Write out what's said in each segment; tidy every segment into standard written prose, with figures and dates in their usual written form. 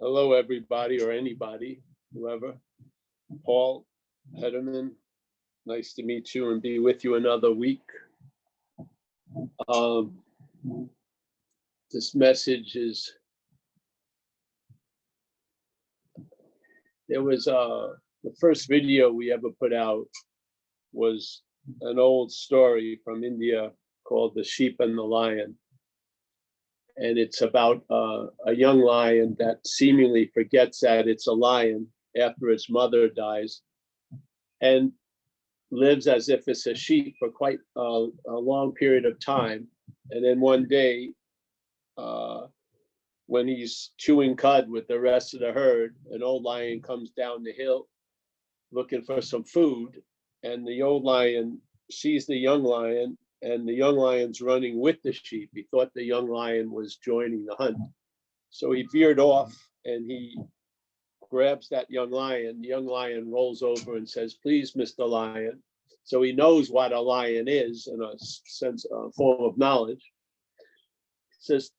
Hello, everybody, or anybody, whoever. Paul Hedderman, nice to meet you and be with you another week. This message is, there was the first video we ever put out was an old story from India called The Sheep and the Lion. And it's about a young lion that seemingly forgets that it's a lion after its mother dies and lives as if it's a sheep for quite a long period of time. And then one day, when he's chewing cud with the rest of the herd, an old lion comes down the hill looking for some food, and the old lion sees the young lion, and the young lion's running with the sheep. He thought the young lion was joining the hunt. So he veered off and he grabs that young lion. The young lion rolls over and says, "Please, Mr. Lion." So he knows what a lion is in a sense, a form of knowledge. He says,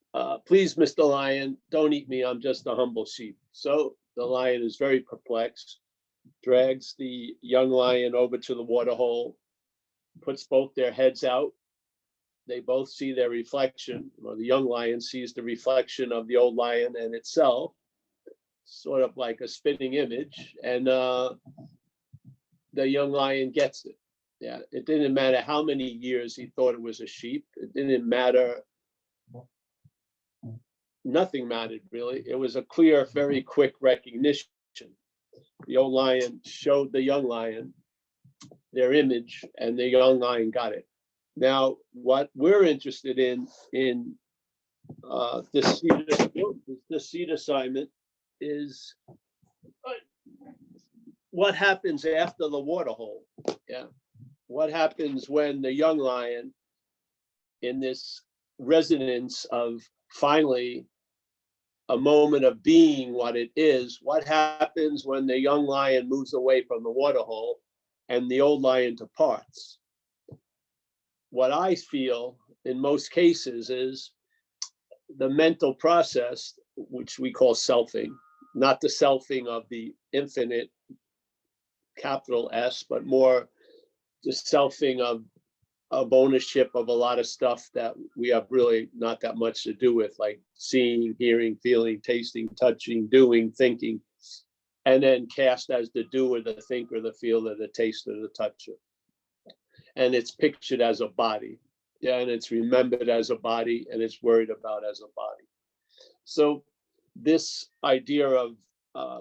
"Please, Mr. Lion, don't eat me. I'm just a humble sheep." So the lion is very perplexed, drags the young lion over to the water hole, puts both their heads out. They both see their reflection. Well, the young lion sees the reflection of the old lion and itself, sort of like a spitting image. And the young lion gets it. Yeah, it didn't matter how many years he thought it was a sheep. It didn't matter. Nothing mattered, really. It was a clear, very quick recognition. The old lion showed the young lion their image, and the young lion got it. Now, what we're interested in this seed assignment is what happens after the water hole. Yeah, what happens when the young lion, in this resonance of finally a moment of being what it is, what happens when the young lion moves away from the water hole and the old lion departs? What I feel in most cases is the mental process, which we call selfing, not the selfing of the infinite capital S, but more the selfing of ownership of a lot of stuff that we have really not that much to do with, like seeing, hearing, feeling, tasting, touching, doing, thinking, and then cast as the doer, the thinker, the feeler, the taster, the toucher. And it's pictured as a body. Yeah, and it's remembered as a body, and it's worried about as a body. So this idea of,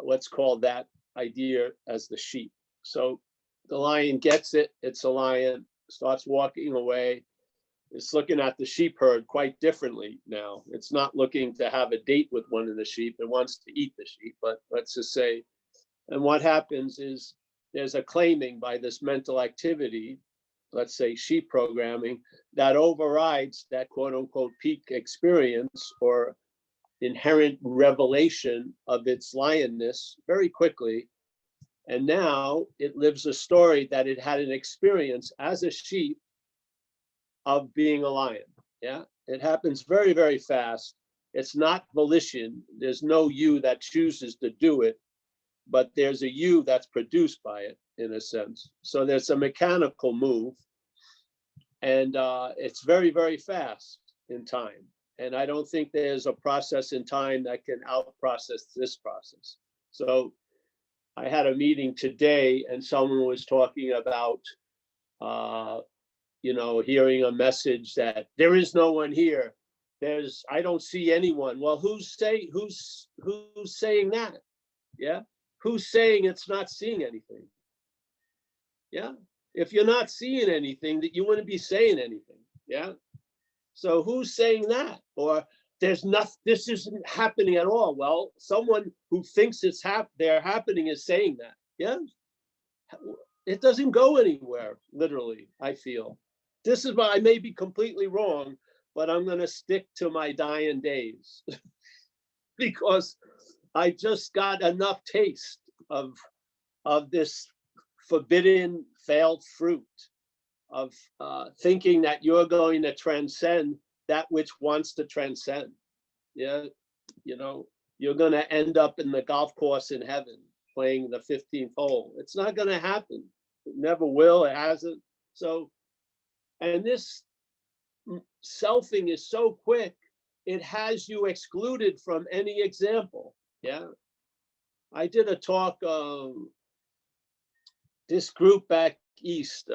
let's call that idea as the sheep. So the lion gets it, it's a lion, starts walking away. It's looking at the sheep herd quite differently now. It's not looking to have a date with one of the sheep. It wants to eat the sheep, but let's just say, and what happens is there's a claiming by this mental activity, let's say sheep programming, that overrides that quote unquote peak experience or inherent revelation of its lionness very quickly. And now it lives a story that it had an experience as a sheep of being a lion. Yeah, it happens very, very fast. It's not volition. There's no you that chooses to do it, but there's a you that's produced by it in a sense. So there's a mechanical move, and it's very, very fast in time. And I don't think there's a process in time that can out-process this process. So I had a meeting today and someone was talking about, hearing a message that there is no one here. I don't see anyone. Well, who's saying that? Yeah. Who's saying it's not seeing anything? Yeah. If you're not seeing anything, that you wouldn't be saying anything. Yeah. So who's saying that? Or there's nothing, this isn't happening at all. Well, someone who thinks they're happening is saying that. Yeah. It doesn't go anywhere, literally, I feel. This is why I may be completely wrong, but I'm going to stick to my dying days because I just got enough taste of this forbidden failed fruit of thinking that you're going to transcend that which wants to transcend. Yeah, you're going to end up in the golf course in heaven playing the 15th hole. It's not going to happen. It never will. It hasn't. So, and this selfing is so quick, it has you excluded from any example. Yeah. I did a talk, this group back east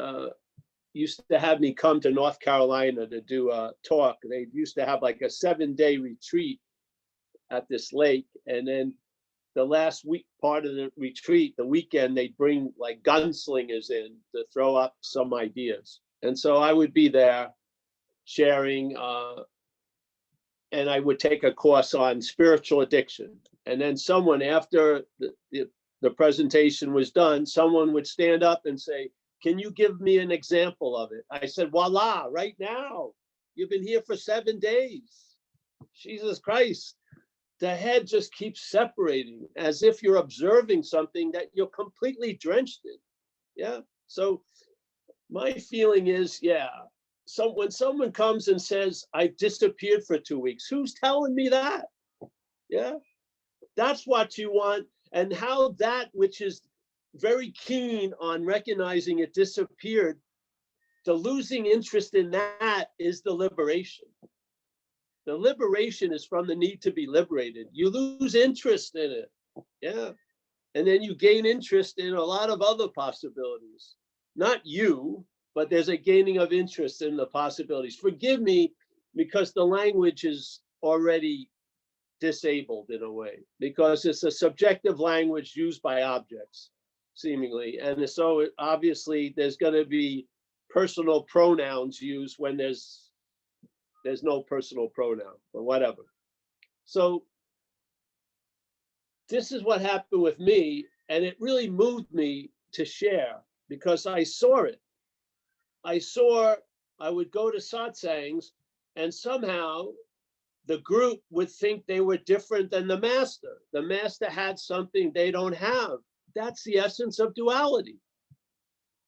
used to have me come to North Carolina to do a talk. They used to have like a 7-day retreat at this lake. And then the last week part of the retreat, the weekend, they'd bring like gunslingers in to throw up some ideas. And so I would be there sharing, and I would take a course on spiritual addiction. And then someone, after the presentation was done, someone would stand up and say, "Can you give me an example of it?" I said, "Voila, right now. You've been here for 7 days. Jesus Christ." The head just keeps separating as if you're observing something that you're completely drenched in. Yeah. So my feeling is, yeah, so when someone comes and says, "I've disappeared for 2 weeks," who's telling me that? Yeah. That's what you want. And how that which is very keen on recognizing it disappeared, the losing interest in that is the liberation. The liberation is from the need to be liberated. You lose interest in it. Yeah. And then you gain interest in a lot of other possibilities. Not you, but there's a gaining of interest in the possibilities. Forgive me, because the language is already disabled in a way, because it's a subjective language used by objects, seemingly. And so obviously there's going to be personal pronouns used when there's no personal pronoun or whatever. So this is what happened with me, and it really moved me to share because I saw it. I would go to Satsangs, and somehow the group would think they were different than the master. The master had something they don't have. That's the essence of duality.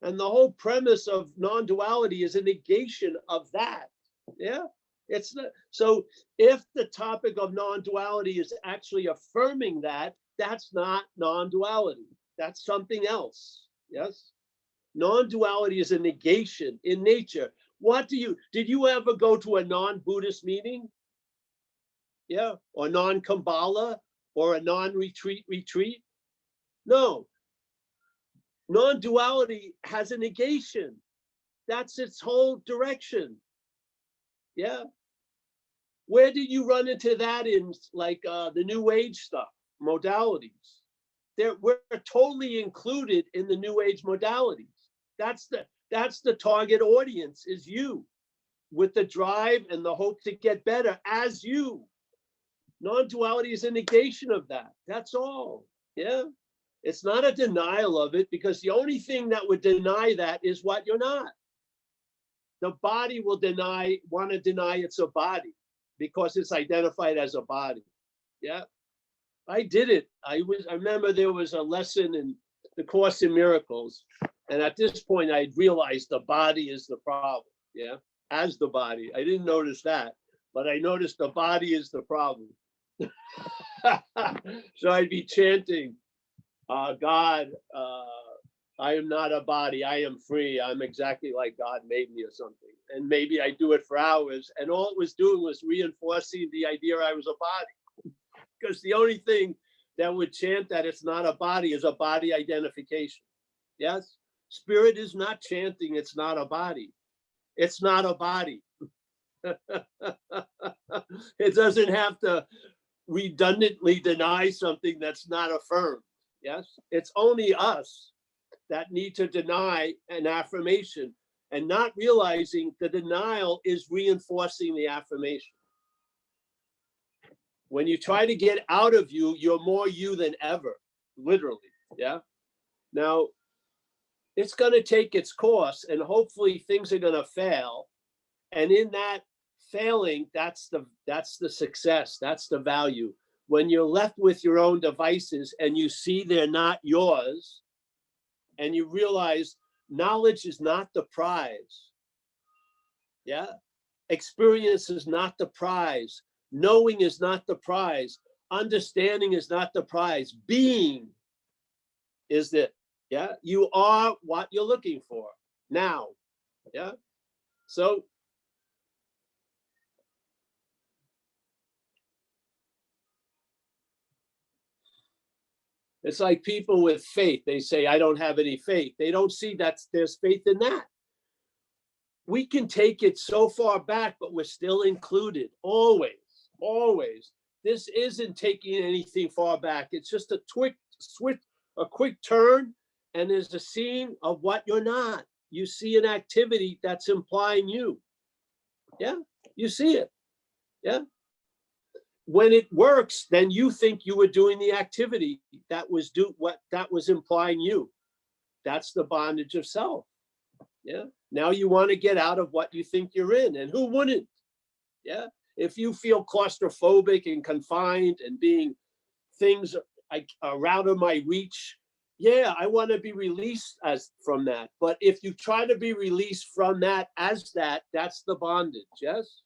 And the whole premise of non-duality is a negation of that. Yeah. It's not, so if the topic of non-duality is actually affirming that, that's not non-duality. That's something else. Yes. Non-duality is a negation in nature. Did you ever go to a non-Buddhist meeting? Yeah. Or non-Kabbalah or a non-retreat retreat? No. Non-duality has a negation. That's its whole direction. Yeah. Where did you run into that in, like the New Age stuff, modalities? We're totally included in the New Age modalities. That's the target audience, is you, with the drive and the hope to get better as you. Non-duality is a negation of that. That's all. Yeah. It's not a denial of it, because the only thing that would deny that is what you're not. The body will want to deny it's a body because it's identified as a body. Yeah. I did it. I remember there was a lesson in the Course in Miracles. And at this point, I realized the body is the problem. Yeah. As the body. I didn't notice that, but I noticed the body is the problem. So I'd be chanting, God, I am not a body, I am free. I'm exactly like God made me, or something. And maybe I do it for hours. And all it was doing was reinforcing the idea I was a body. Because the only thing that would chant that it's not a body is a body identification. Yes? Spirit is not chanting it's not a body. It's not a body. It doesn't have to redundantly deny something that's not affirmed. Yes? It's only us that need to deny an affirmation, and not realizing the denial is reinforcing the affirmation. When you try to get out of you, you're more you than ever, literally. Yeah. Now, it's going to take its course, and hopefully things are going to fail. And in that failing, that's the success. That's the value. When you're left with your own devices and you see they're not yours, and you realize knowledge is not the prize. Yeah. Experience is not the prize. Knowing is not the prize. understanding is not the prize. Being is it. Yeah, you are what you're looking for now. Yeah, so it's like people with faith. They say, I don't have any faith. They don't see that there's faith in that. We can take it so far back, but we're still included. Always, always. This isn't taking anything far back. It's just a quick switch, a quick turn, and there's a scene of what you're not. You see an activity that's implying you. Yeah, you see it. Yeah. When it works, then you think you were doing the activity that was implying you. That's the bondage of self. Yeah. Now you want to get out of what you think you're in, and who wouldn't? Yeah. If you feel claustrophobic and confined and being things are out of my reach, yeah, I want to be released from that. But if you try to be released from that as that's the bondage. Yes.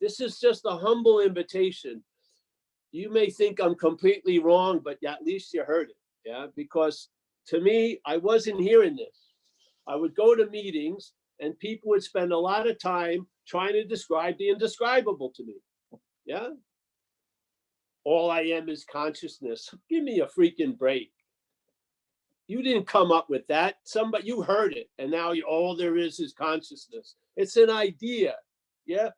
This is just a humble invitation. You may think I'm completely wrong, but at least you heard it. Yeah. Because to me, I wasn't hearing this. I would go to meetings and people would spend a lot of time trying to describe the indescribable to me. Yeah. All I am is consciousness. Give me a freaking break. You didn't come up with that. You heard it. And now all there is consciousness. It's an idea. Yeah.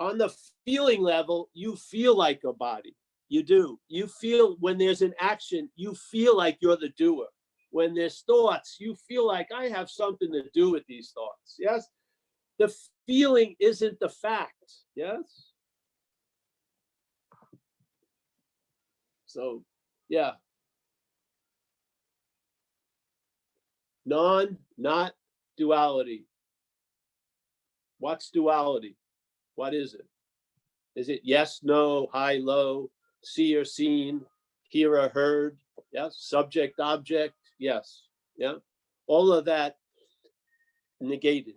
On the feeling level, you feel like a body. You do. You feel when there's an action, you feel like you're the doer. When there's thoughts, you feel like I have something to do with these thoughts. Yes. The feeling isn't the fact. Yes. So, yeah. Not duality. What's duality? What is it? Is it yes, no, high, low, see or seen, hear or heard? Yes. Subject, object. Yes. Yeah. All of that negated.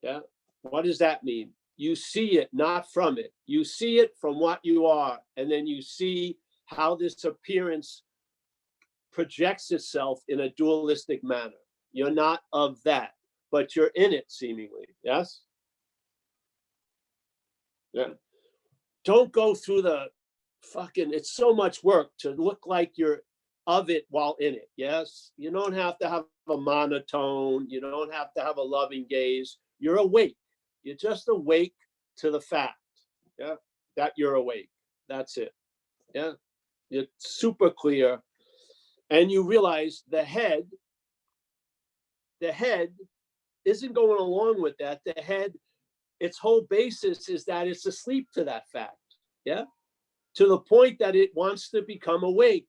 Yeah. What does that mean? You see it not from it. You see it from what you are. And then you see how this appearance projects itself in a dualistic manner. You're not of that, but you're in it seemingly. Yes. Yeah. Don't go through the it's so much work to look like you're of it while in it. Yes. You don't have to have a monotone. You don't have to have a loving gaze. You're awake. You're just awake to the fact. Yeah. That you're awake. That's it. Yeah. It's super clear. And you realize the head isn't going along with that. The head, its whole basis is that it's asleep to that fact. Yeah. To the point that it wants to become awake.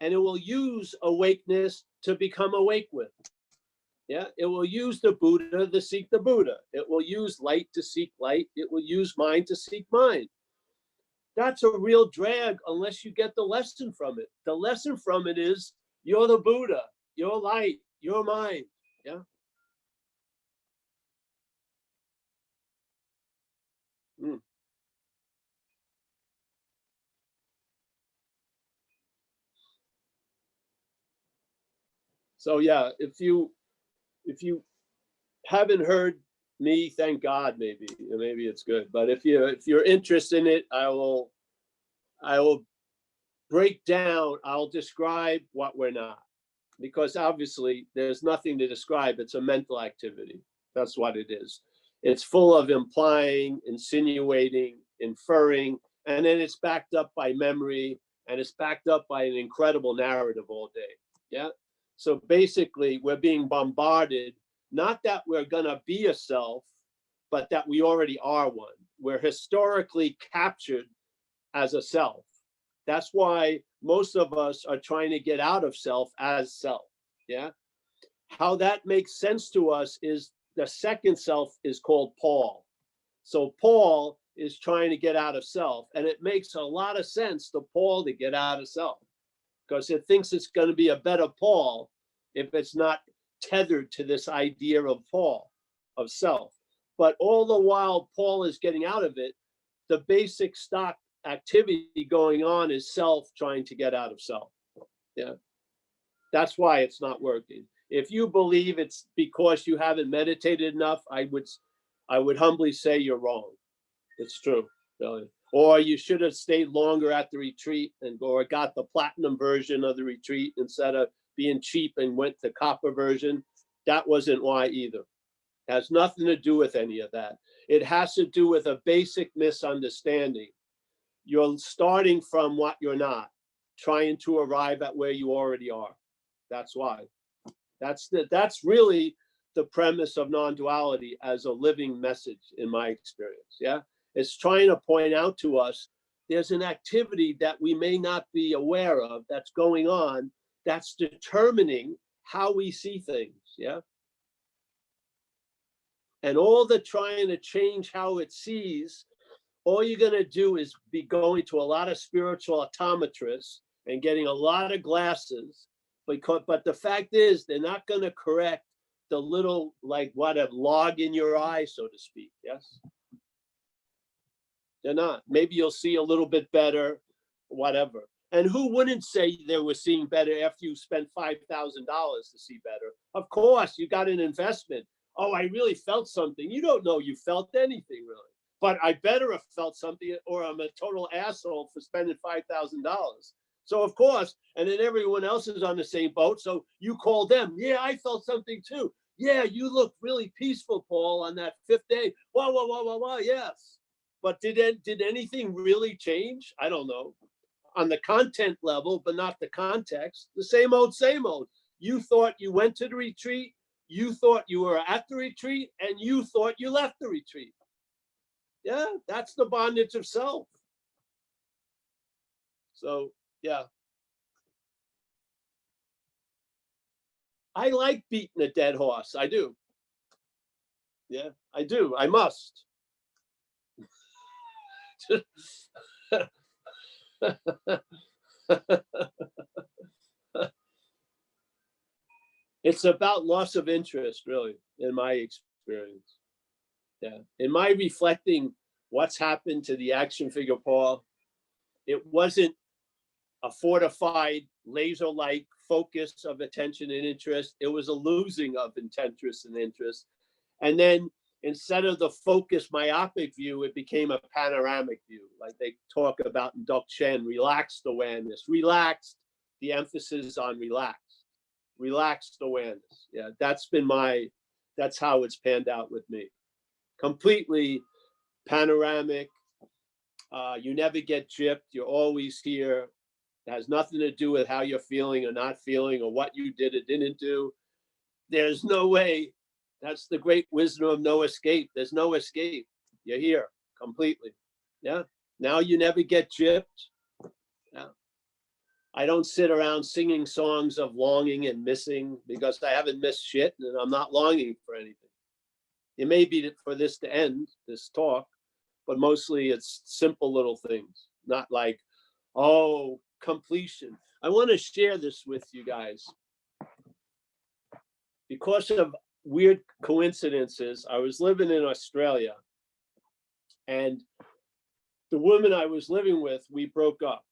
And it will use awakeness to become awake with. Yeah. It will use the Buddha to seek the Buddha. It will use light to seek light. It will use mind to seek mind. That's a real drag unless you get the lesson from it. The lesson from it is you're the Buddha, you're light, you're mind. Yeah. Mm. So yeah, if you haven't heard me, thank God, maybe it's good. But if you're interested in it, I will break down, I'll describe what we're not. Because obviously there's nothing to describe. It's a mental activity. That's what it is. It's full of implying, insinuating, inferring, and then it's backed up by memory, and it's backed up by an incredible narrative all day. Yeah. So basically, we're being bombarded, not that we're going to be a self, but that we already are one. We're historically captured as a self. That's why most of us are trying to get out of self as self. Yeah. How that makes sense to us is the second self is called Paul. So Paul is trying to get out of self. And it makes a lot of sense to Paul to get out of self because it thinks it's going to be a better Paul if it's not tethered to this idea of Paul, of self. But all the while Paul is getting out of it, the basic stock activity going on is self trying to get out of self. Yeah. That's why it's not working. If you believe it's because you haven't meditated enough, I would humbly say you're wrong. It's true, really. Or you should have stayed longer at the retreat or got the platinum version of the retreat instead of being cheap and went the copper version. That wasn't why either. It has nothing to do with any of that. It has to do with a basic misunderstanding. You're starting from what you're not, trying to arrive at where you already are. That's why. That's really the premise of non-duality as a living message in my experience. Yeah, it's trying to point out to us there's an activity that we may not be aware of that's going on that's determining how we see things. Yeah, and all the trying to change how it sees, all you're going to do is be going to a lot of spiritual optometrists and getting a lot of glasses. But the fact is, they're not going to correct the little, like what, a log in your eye, so to speak. Yes, they're not. Maybe you'll see a little bit better, whatever. And who wouldn't say they were seeing better after you spent $5,000 to see better? Of course, you got an investment. Oh, I really felt something. You don't know you felt anything, really. But I better have felt something, or I'm a total asshole for spending $5,000. So of course, and then everyone else is on the same boat. So you call them. Yeah, I felt something too. Yeah, you looked really peaceful, Paul, on that 5th day. Wow, yes. But did anything really change? I don't know. On the content level, but not the context. The same old, same old. You thought you went to the retreat. You thought you were at the retreat, and you thought you left the retreat. Yeah, that's the bondage of self. So, yeah. I like beating a dead horse. I do. Yeah, I do. I must. It's about loss of interest, really, in my experience. Yeah. In my reflecting what's happened to the action figure, Paul, it wasn't a fortified, laser-like focus of attention and interest. It was a losing of interest and interest. And then instead of the focused myopic view, it became a panoramic view. Like they talk about in Dzogchen, relaxed awareness, relaxed, the emphasis on relaxed awareness. Yeah, that's how it's panned out with me. Completely panoramic. You never get gypped. You're always here. It has nothing to do with how you're feeling or not feeling or what you did or didn't do. There's no way. That's the great wisdom of no escape. There's no escape. You're here completely. Yeah. Now you never get gypped. Yeah. I don't sit around singing songs of longing and missing because I haven't missed shit and I'm not longing for anything. It may be for this to end, this talk, but mostly it's simple little things, not like, oh, completion. I want to share this with you guys. Because of weird coincidences, I was living in Australia, and the woman I was living with, we broke up.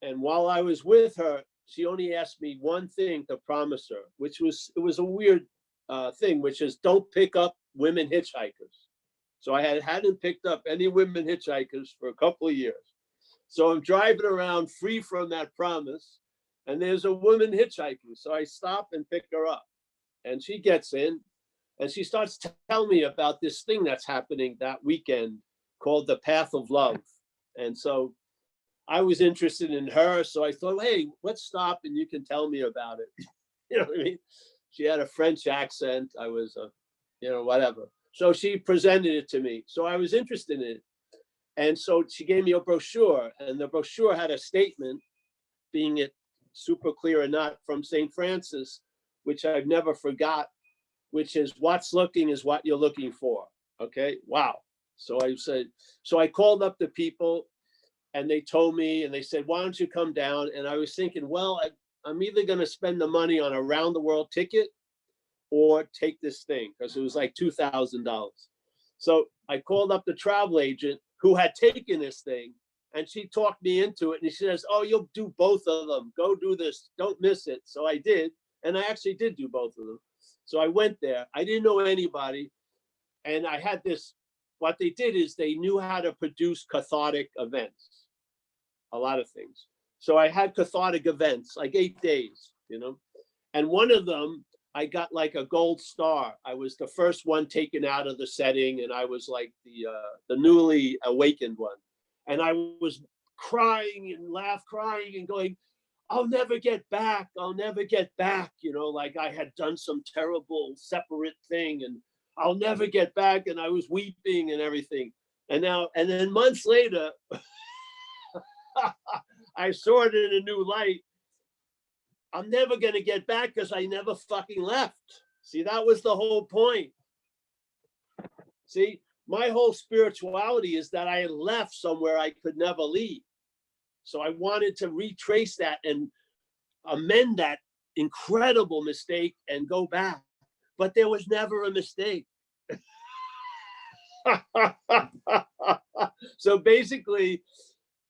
And while I was with her, she only asked me one thing to promise her, it was a weird thing, which is don't pick up women hitchhikers. So I hadn't picked up any women hitchhikers for a couple of years. So I'm driving around free from that promise, and there's a woman hitchhiking. So I stop and pick her up, and she gets in, and she starts telling me about this thing that's happening that weekend called the Path of Love. And so I was interested in her, so I thought, hey, let's stop and you can tell me about it. You know what I mean? She had a French accent. I was, whatever. So she presented it to me. So I was interested in it. And so she gave me a brochure, and the brochure had a statement, being it super clear or not, from St. Francis, which I've never forgot, which is what's looking is what you're looking for. Okay, wow. So I called up the people, and they told me, and they said, why don't you come down? And I was thinking, well, I'm either going to spend the money on a round the world ticket or take this thing, because it was like $2,000. So I called up the travel agent who had taken this thing, And she talked me into it. And she says, oh, you'll do both of them. Go do this. Don't miss it. So I did. And I actually did do both of them. So I went there. I didn't know anybody. And I had this, what they did is they knew how to produce cathartic events, a lot of things. So I had cathartic events, like 8 days, you know, and one of them, I got like a gold star. I was the first one taken out of the setting, and I was like the newly awakened one. And I was crying and going, I'll never get back. I'll never get back. You know, like I had done some terrible separate thing and I'll never get back. And I was weeping and everything. And then months later, I saw it in a new light. I'm never going to get back because I never fucking left. See, that was the whole point. See, my whole spirituality is that I left somewhere I could never leave. So I wanted to retrace that and amend that incredible mistake and go back. But there was never a mistake. So basically,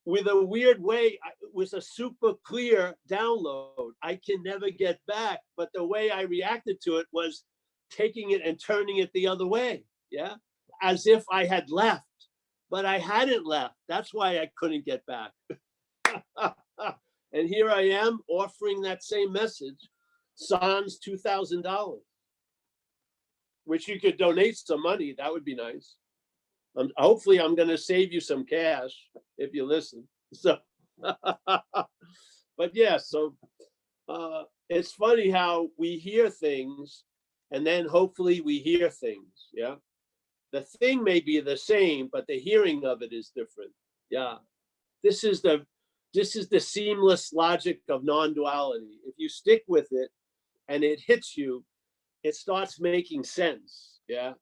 with a weird way, it was a super clear download. I can never get back. But the way I reacted to it was taking it and turning it the other way. Yeah. As if I had left, but I hadn't left. That's why I couldn't get back. And here I am offering that same message, sans $2,000, which you could donate some money. That would be nice. Hopefully I'm going to save you some cash if you listen. So, but yeah, so it's funny how we hear things and then hopefully we hear things. Yeah. The thing may be the same, but the hearing of it is different. Yeah. This is the seamless logic of non-duality. If you stick with it and it hits you, it starts making sense. Yeah.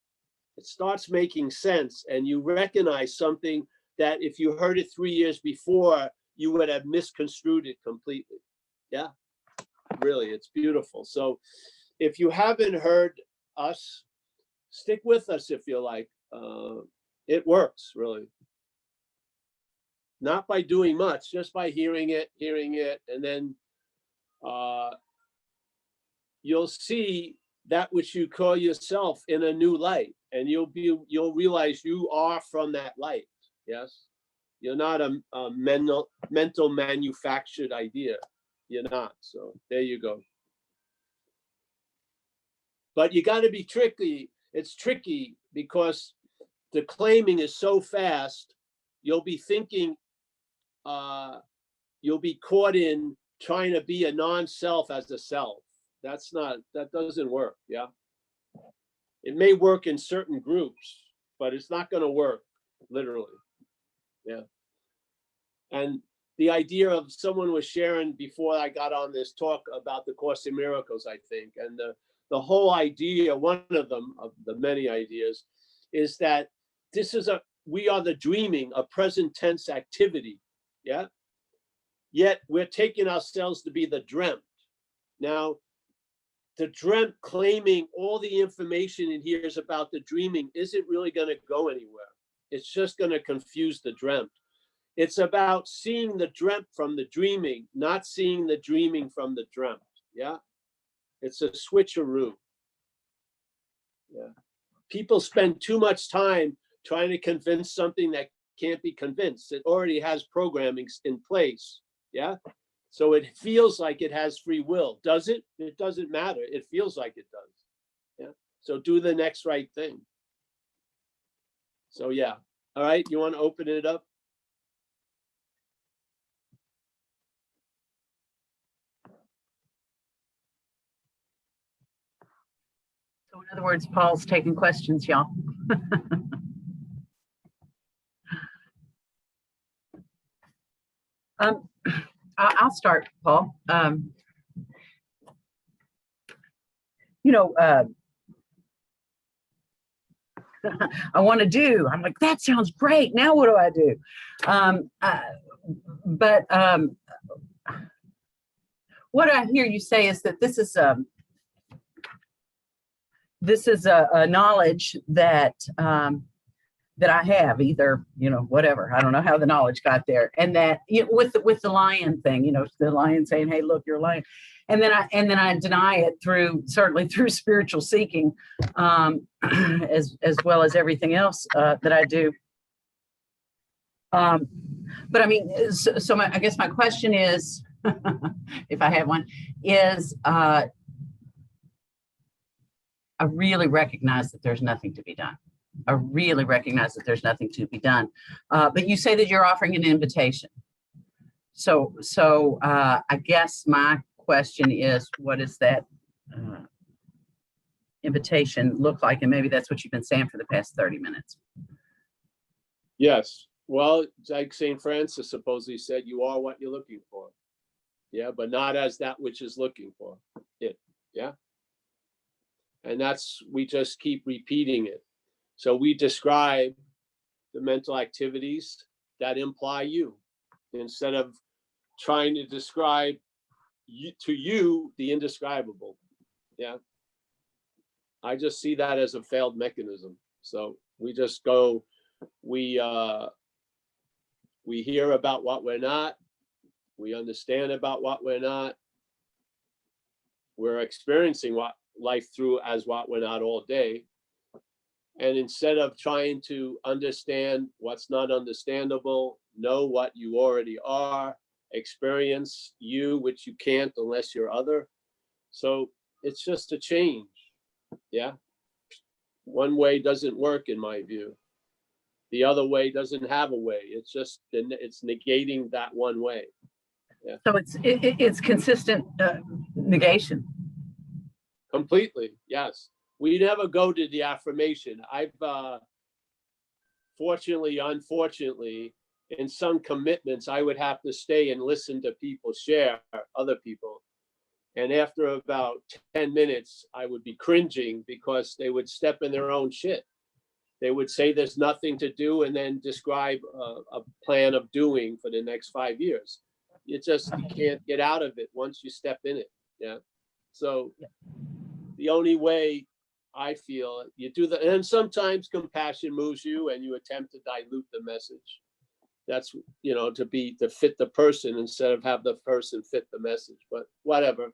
It starts making sense. And you recognize something that if you heard it 3 years before, you would have misconstrued it completely. Yeah. Really, it's beautiful. So if you haven't heard us, stick with us if you like. It works, really. Not by doing much, just by hearing it, and then you'll see that which you call yourself in a new light, and you'll realize you are from that light. Yes, you're not a mental manufactured idea. You're not. So there you go. But you got to be tricky. It's tricky because the claiming is so fast. You'll be thinking, you'll be caught in trying to be a non-self as a self. That doesn't work. Yeah. It may work in certain groups, but it's not going to work literally. Yeah. And the idea of someone was sharing before I got on this talk about the Course in Miracles, I think, and the whole idea, one of them, of the many ideas, is that we are the dreaming, a present tense activity. Yeah. Yet we're taking ourselves to be the dreamt. Now, the dreamt claiming all the information it hears about the dreaming isn't really going to go anywhere. It's just going to confuse the dreamt. It's about seeing the dreamt from the dreaming, not seeing the dreaming from the dreamt. Yeah. It's a switcheroo. Yeah. People spend too much time trying to convince something that can't be convinced. It already has programming in place. Yeah. So it feels like it has free will. Does it? It doesn't matter. It feels like it does. Yeah. So do the next right thing. So yeah. All right. You want to open it up? So in other words, Paul's taking questions, y'all. I'll start, Paul. I want to do. I'm like, that sounds great. Now what do I do? But what I hear you say is that this is a knowledge that that I have, either, whatever. I don't know how the knowledge got there. And that, with the lion thing, the lion saying, "Hey, look, you're a lion," and then I deny it certainly through spiritual seeking, as well as everything else that I do. But I mean, I guess my question is, if I have one, is I really recognize that there's nothing to be done. I really recognize that there's nothing to be done. But you say that you're offering an invitation. So I guess my question is, what does that invitation look like? And maybe that's what you've been saying for the past 30 minutes. Yes. Well, like St. Francis supposedly said, you are what you're looking for. Yeah, but not as that which is looking for it. Yeah. And we just keep repeating it. So we describe the mental activities that imply you, instead of trying to describe to you the indescribable. Yeah. I just see that as a failed mechanism. So we just go, we hear about what we're not, we understand about what we're not, we're experiencing what life through as what we're not all day. And instead of trying to understand what's not understandable, know what you already are, experience you, which you can't unless you're other. So it's just a change. Yeah. One way doesn't work in my view. The other way doesn't have a way. It's just, it's negating that one way. Yeah. So it's consistent negation. Completely, yes. We never go to the affirmation. I've fortunately, unfortunately, in some commitments, I would have to stay and listen to people share, other people. And after about 10 minutes, I would be cringing because they would step in their own shit. They would say there's nothing to do and then describe a plan of doing for the next 5 years. You can't get out of it once you step in it. Yeah. So the only way I feel you do that, and sometimes compassion moves you and you attempt to dilute the message. That's, to fit the person instead of have the person fit the message, but whatever.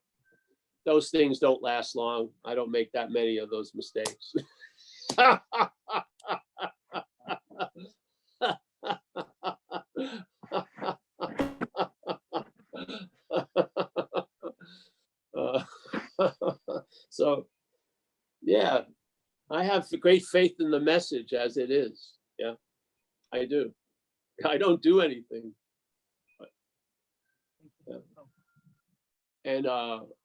Those things don't last long. I don't make that many of those mistakes. So, yeah, I have great faith in the message as it is. Yeah, I do. I don't do anything. But, yeah. And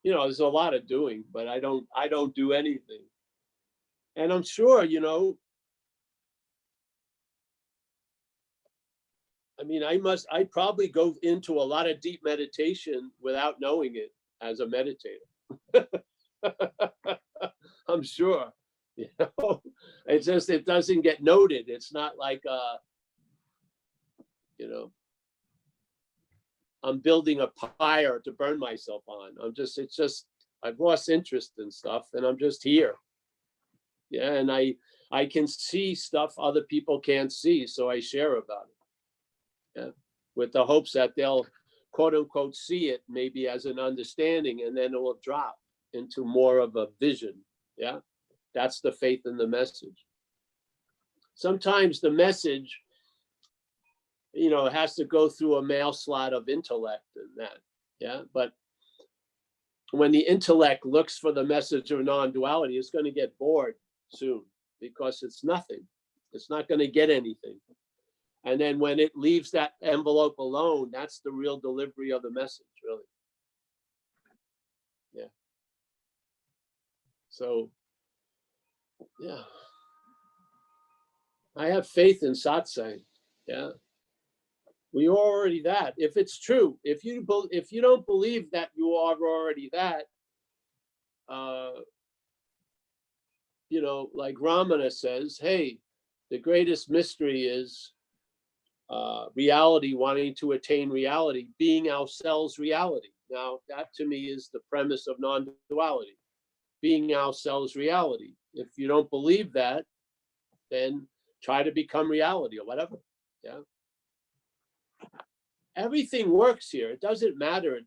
there's a lot of doing, but I don't do anything. And I'm sure, I probably go into a lot of deep meditation without knowing it as a meditator. I'm sure, it's just, it doesn't get noted. It's not like, I'm building a pyre to burn myself on. I've lost interest in stuff and I'm just here. Yeah. And I can see stuff other people can't see. So I share about it. Yeah. With the hopes that they'll quote unquote see it maybe as an understanding, and then it will drop into more of a vision. Yeah. That's the faith in the message. Sometimes the message, it has to go through a mail slot of intellect and that. Yeah. But when the intellect looks for the message of non-duality, it's going to get bored soon because it's nothing. It's not going to get anything. And then when it leaves that envelope alone, that's the real delivery of the message, really. Yeah. So, yeah. I have faith in satsang. Yeah. We are already that. If it's true, if you don't believe that you are already that, like Ramana says, hey, the greatest mystery is reality wanting to attain reality, being ourselves reality. Now, that to me is the premise of non-duality, being ourselves reality. If you don't believe that, then try to become reality or whatever. Yeah. Everything works here. It doesn't matter,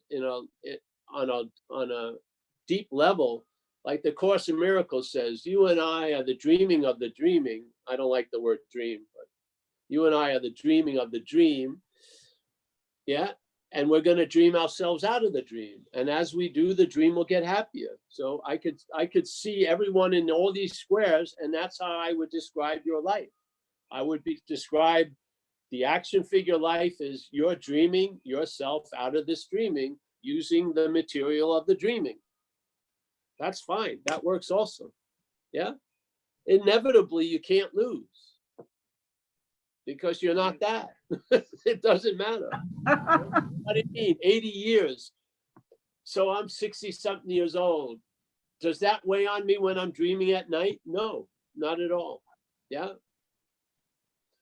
on a deep level. Like the Course in Miracles says, you and I are the dreaming of the dreaming. I don't like the word dream, but you and I are the dreaming of the dream. Yeah. And we're going to dream ourselves out of the dream. And as we do, the dream will get happier. So I could see everyone in all these squares, and that's how I would describe your life. I would describe the action figure life as you're dreaming yourself out of this dreaming using the material of the dreaming. That's fine. That works also. Yeah. Inevitably, you can't lose because you're not that. It doesn't matter. What do you mean? 80 years. So I'm 60 something years old. Does that weigh on me when I'm dreaming at night? No, not at all. Yeah.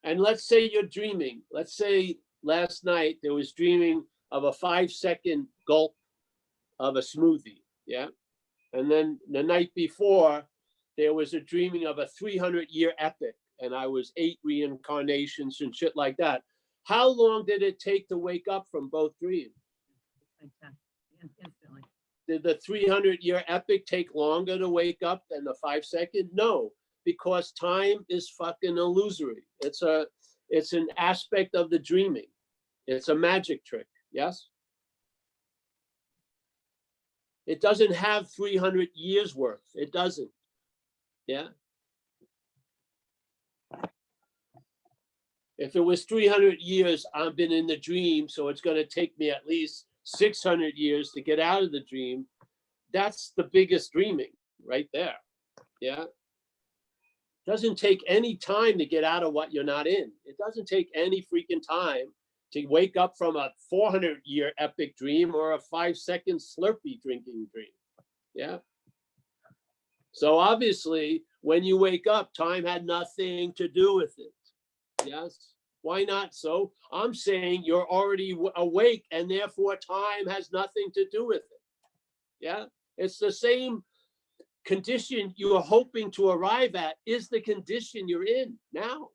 And let's say you're dreaming. Let's say last night there was dreaming of a 5-second gulp of a smoothie. Yeah. And then the night before, there was a dreaming of a 300-year epic, and I was 8 reincarnations and shit like that. How long did it take to wake up from both dreams? Instantly. Did the 300-year epic take longer to wake up than the 5-second? No, because time is fucking illusory. It's an aspect of the dreaming. It's a magic trick. Yes. It doesn't have 300 years worth. It doesn't. Yeah. If it was 300 years, I've been in the dream, so it's going to take me at least 600 years to get out of the dream. That's the biggest dreaming right there. Yeah. Doesn't take any time to get out of what you're not in. It doesn't take any freaking time to wake up from a 400-year epic dream or a 5-second Slurpee drinking dream. Yeah. So obviously, when you wake up, time had nothing to do with it. Yes. Why not? So I'm saying you're already awake, and therefore time has nothing to do with it. Yeah. It's the same condition you are hoping to arrive at is the condition you're in now.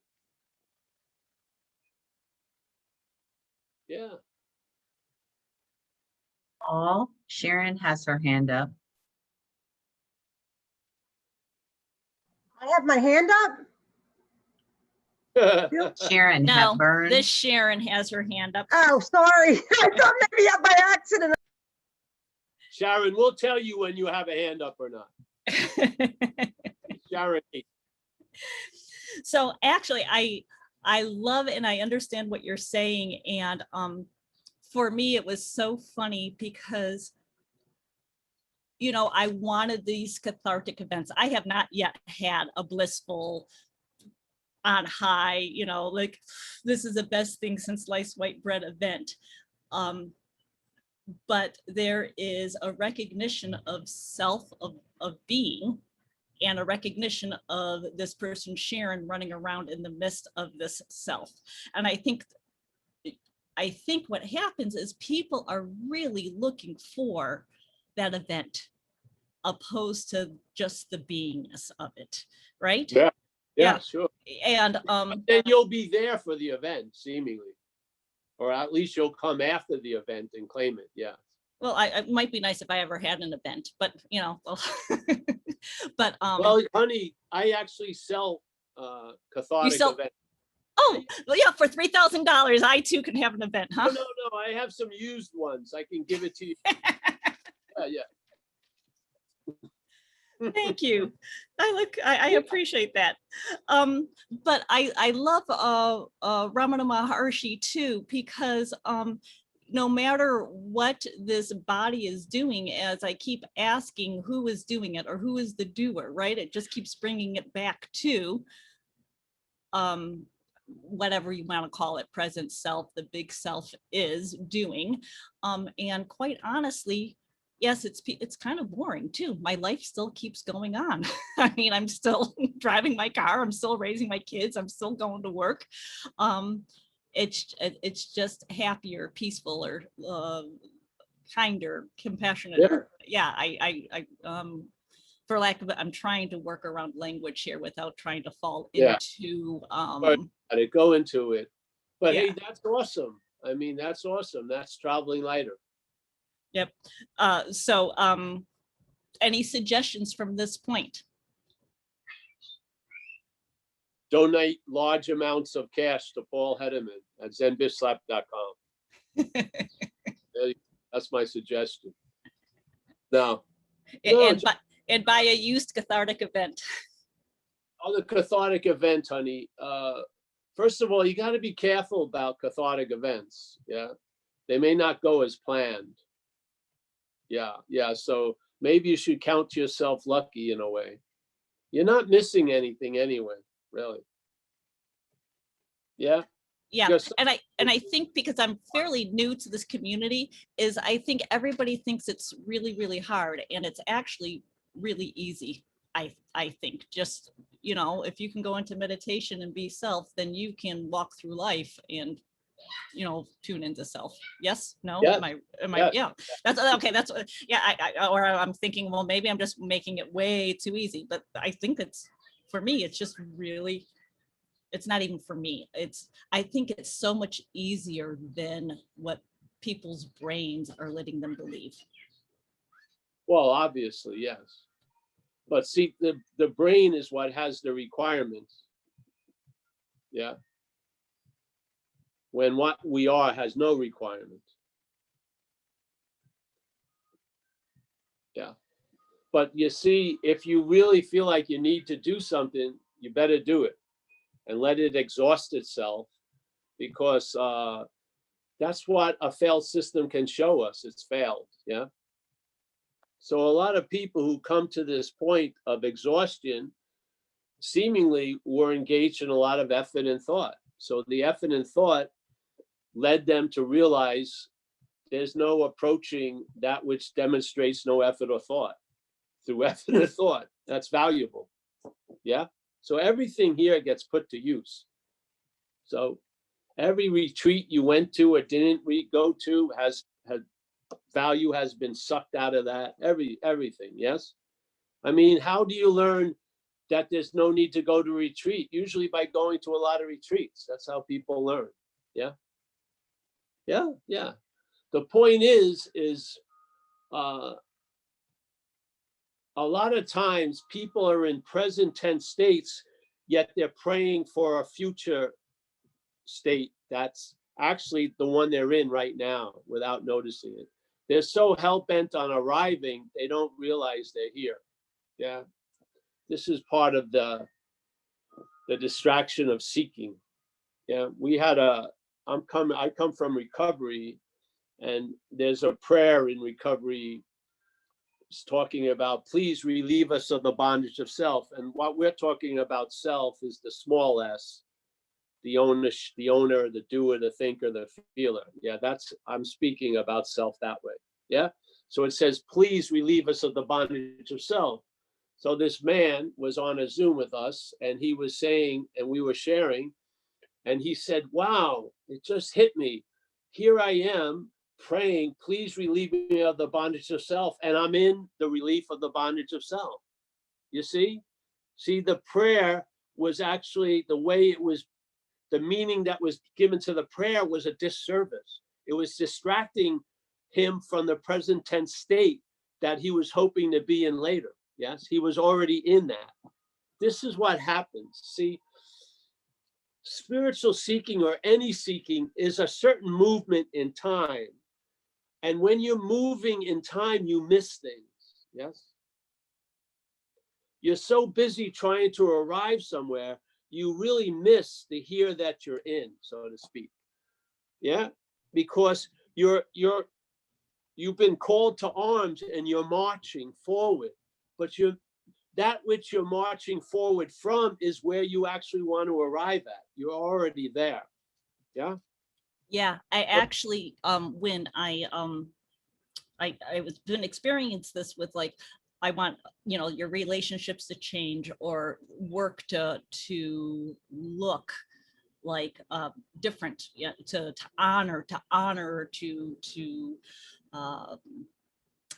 Yeah. Paul, Sharon has her hand up. I have my hand up. Sharon No, Hepburn. this Sharon has her hand up. Oh, sorry. I thought maybe up by accident. Sharon, we'll tell you when you have a hand up or not. Sharon. So actually, I love and I understand what you're saying. And for me, it was so funny because, I wanted these cathartic events. I have not yet had a blissful on high, like this is the best thing since sliced white bread event. But there is a recognition of self, of being, and a recognition of this person, Sharon, running around in the midst of this self. And I think what happens is people are really looking for that event opposed to just the beingness of it, right? Yeah, Yeah. Sure. And then you'll be there for the event, seemingly. Or at least you'll come after the event and claim it. Yeah. well, it might be nice if I ever had an event, but but Well, honey, I actually sell cathartic sell- events. oh, well, yeah, for $3,000, I too can have an event, huh? No, I have some used ones. I can give it to you. Yeah. Thank you. I appreciate that. But I love Ramana Maharshi too, because no matter what this body is doing, as I keep asking who is doing it or who is the doer, right? It just keeps bringing it back to whatever you want to call it, present self, the big self is doing. And quite honestly, yes, it's kind of boring too. My life still keeps going on. I mean, I'm still driving my car. I'm still raising my kids. I'm still going to work. It's just happier, peaceful, or kinder, compassionate. Yeah. Yeah, I for lack of, I'm trying to work around language here without trying to fall Yeah. into, Right. To go into it. But Yeah. hey, that's awesome. I mean, that's awesome. That's traveling lighter. Yep. So any suggestions from this point? Donate large amounts of cash to Paul Hedderman at zenbishslap.com. That's my suggestion. Now, And buy a used cathartic event. on the cathartic event, honey, first of all, you got to be careful about cathartic events. Yeah. They may not go as planned. Yeah. Yeah. So maybe you should count yourself lucky in a way. You're not missing anything anyway, really. Yeah. Yeah, Just- and I think because I'm fairly new to this community, is I think everybody thinks it's really, really hard, and it's actually really easy. I think just, you know, if you can go into meditation and be self, then you can walk through life and, you know, tune into self. Yes, no, Yeah. am I, Yeah. yeah, that's okay. That's what, yeah. Or I'm thinking, well, maybe I'm just making it way too easy, but I think it's, for me, it's just really, it's not even for me. I think it's so much easier than what people's brains are letting them believe. Well, obviously, yes. But see, the brain is what has the requirements. Yeah. When what we are has no requirements. Yeah. But you see, if you really feel like you need to do something, you better do it and let it exhaust itself, because that's what a failed system can show us. It's failed. Yeah. So a lot of people who come to this point of exhaustion seemingly were engaged in a lot of effort and thought. So the effort and thought led them to realize there's no approaching that which demonstrates no effort or thought. Through effort and thought, that's valuable. Yeah. So everything here gets put to use. So every retreat you went to or didn't go to has value has been sucked out of that. Everything. Yes. I mean, how do you learn that there's no need to go to retreat? Usually by going to a lot of retreats. That's how people learn. Yeah. Yeah. Yeah. The point is a lot of times people are in present tense states, yet they're praying for a future state that's actually the one they're in right now without noticing it. They're so hell-bent on arriving, they don't realize they're here. Yeah. This is part of the distraction of seeking. Yeah. I come from recovery, and there's a prayer in recovery. It's talking about, please relieve us of the bondage of self. And what we're talking about self is the small s, the owner, the doer, the thinker, the feeler. Yeah, I'm speaking about self that way. Yeah. So it says, please relieve us of the bondage of self. So this man was on a Zoom with us, and he was saying, and we were sharing, and he said, wow, it just hit me. Here I am praying, please relieve me of the bondage of self. And I'm in the relief of the bondage of self. You see? See, the prayer was actually the way it was, the meaning that was given to the prayer was a disservice. It was distracting him from the present tense state that he was hoping to be in later. Yes, he was already in that. This is what happens. See, spiritual seeking or any seeking is a certain movement in time. And when you're moving in time, you miss things. Yes. You're so busy trying to arrive somewhere, you really miss the here that you're in, so to speak. Yeah. Because you've been called to arms and you're marching forward, but that which you're marching forward from is where you actually want to arrive at. You're already there. Yeah. Yeah, I actually, when I was doing experience this with, like, I want, you know, your relationships to change or work to look like different, yeah, to honor, to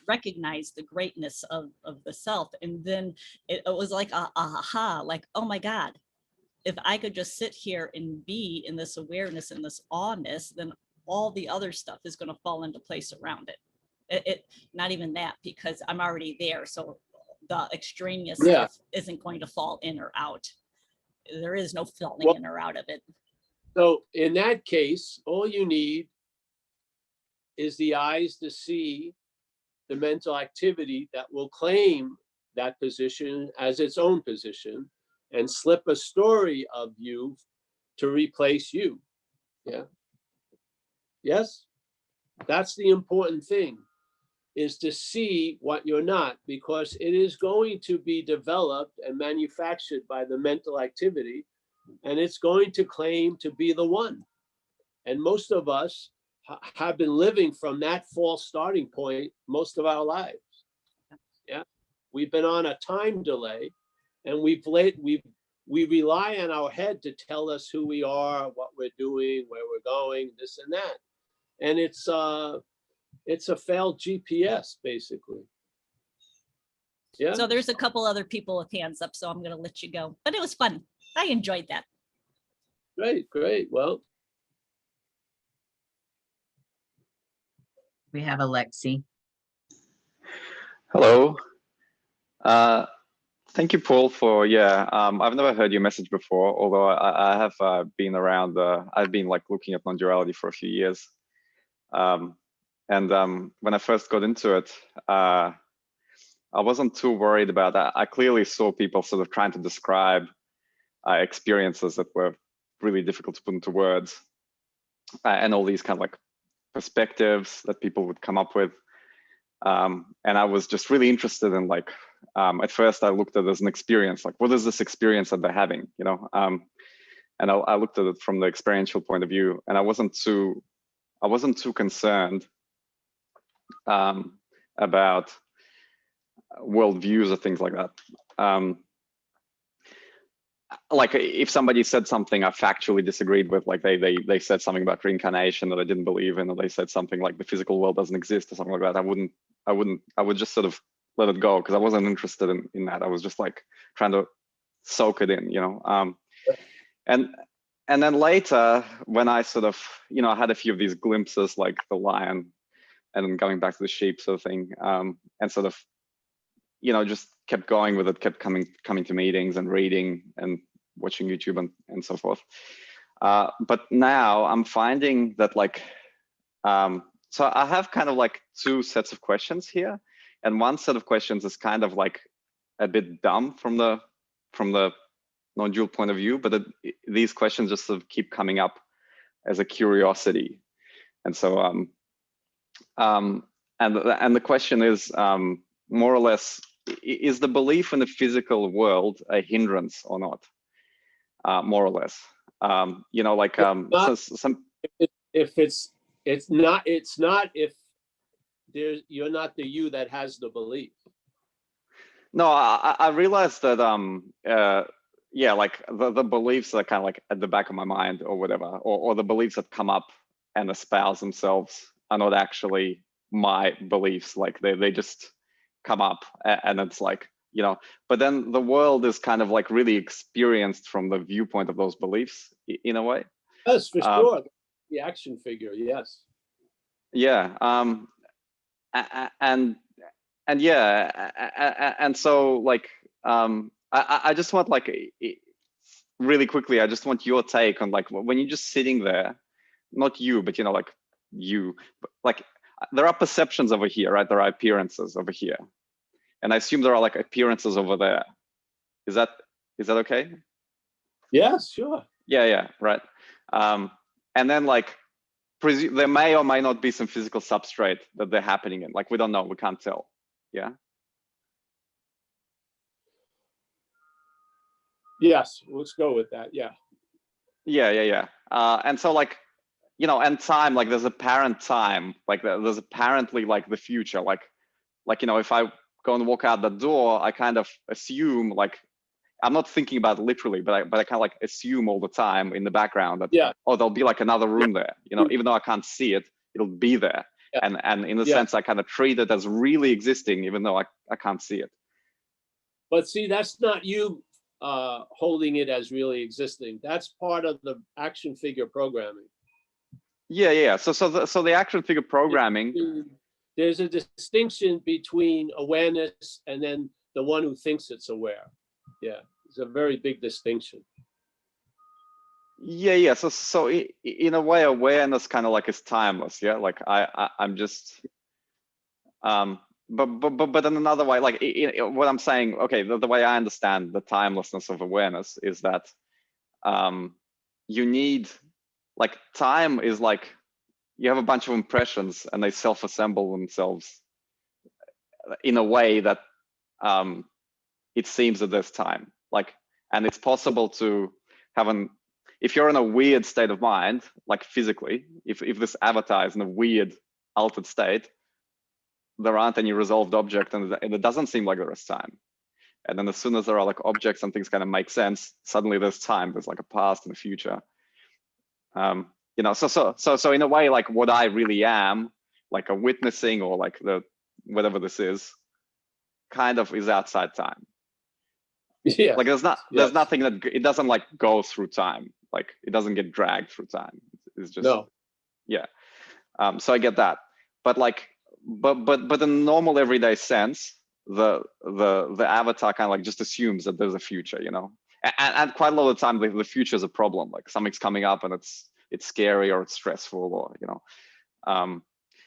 recognize the greatness of the self. And then it was like a aha, like, oh my God, if I could just sit here and be in this awareness and this awness, then all the other stuff is going to fall into place around it. Not even that, because I'm already there. So the extraneous stuff isn't going to fall in or out. There is no falling in or out of it. So in that case, all you need is the eyes to see the mental activity that will claim that position as its own position and slip a story of you to replace you. Yeah. Yes? That's the important thing, is to see what you're not, because it is going to be developed and manufactured by the mental activity, and it's going to claim to be the one. And most of us have been living from that false starting point most of our lives. Yeah, we've been on a time delay, and we rely on our head to tell us who we are, what we're doing, where we're going, this and that, and it's a failed GPS, basically. Yeah. So there's a couple other people with hands up, so I'm going to let you go. But it was fun. I enjoyed that. Great, great. Well, We have Alexi. Hello. Thank you, Paul, for, I've never heard your message before, although I have been around, I've been like looking at non-duality for a few years. And when I first got into it, I wasn't too worried about that. I clearly saw people sort of trying to describe experiences that were really difficult to put into words, and all these kind of like perspectives that people would come up with. And I was just really interested in like, at first I looked at it as an experience, like what is this experience that they're having, you know? And I looked at it from the experiential point of view, and I wasn't too concerned about worldviews or things like that. Like if somebody said something I factually disagreed with, like they said something about reincarnation that I didn't believe in, or they said something like the physical world doesn't exist or something like that, I would just sort of let it go, because I wasn't interested in that. I was just like trying to soak it in, you know. And then later, when I sort of, you know, I had a few of these glimpses, like the lion, and then going back to the sheep sort of thing, and sort of, you know, just kept going with it, kept coming to meetings and reading and watching YouTube and so forth. But now I'm finding that like, so I have kind of like two sets of questions here. And one set of questions is kind of like a bit dumb from the non-dual point of view, but these questions just sort of keep coming up as a curiosity. And so, and the question is more or less, is the belief in the physical world a hindrance or not? More or less, you know, like it's not if you're not the you that has the belief. No, I realized that yeah, like the beliefs are kind of like at the back of my mind or whatever, or the beliefs that come up and espouse themselves are not actually my beliefs. Like they just come up, and it's like, you know, but then the world is kind of like really experienced from the viewpoint of those beliefs in a way. Yes, for sure. The action figure, yes. Yeah. And yeah, and so like, I just want like, really quickly, I just want your take on like, when you're just sitting there, not you, but you know, like you, like there are perceptions over here, right? There are appearances over here. And I assume there are like appearances over there. Is that okay? Yes, sure. Yeah, right. And then like, there may or may not be some physical substrate that they're happening in. Like we don't know, we can't tell. Yeah. Yes, let's go with that. Yeah. Yeah. And so like, you know, and time, like there's apparent time, like there's apparently like the future, like, you know, if I go and walk out the door, I kind of assume, like, I'm not thinking about it literally, but I kind of like assume all the time in the background that, oh, there'll be like another room there, you know, even though I can't see it, it'll be there. Yeah. And in a Yeah. sense, I kind of treat it as really existing, even though I can't see it. But see, that's not you holding it as really existing. That's part of the action figure programming. Yeah. So the action figure programming. There's a distinction between awareness and then the one who thinks it's aware. Yeah, it's a very big distinction. Yeah. So in a way, awareness kind of like is timeless. Yeah, like I'm just but in another way, like what I'm saying, okay, the way I understand the timelessness of awareness is that you need, like, time is like you have a bunch of impressions and they self-assemble themselves in a way that it seems that there's time, like, and it's possible to have if you're in a weird state of mind, like physically, if this avatar is in a weird altered state, there aren't any resolved object, and it doesn't seem like there is time. And then as soon as there are like objects and things kind of make sense, suddenly there's time. There's like a past and a future. You know, so in a way, like what I really am, like a witnessing or like the whatever this is, kind of is outside time. Yeah. Like there's nothing that it doesn't like go through time. Like it doesn't get dragged through time. It's just No. Yeah. So I get that, but like. But in normal everyday sense, the avatar kind of like just assumes that there's a future, you know, and quite a lot of the time the future is a problem, like something's coming up and it's scary or it's stressful, or you know,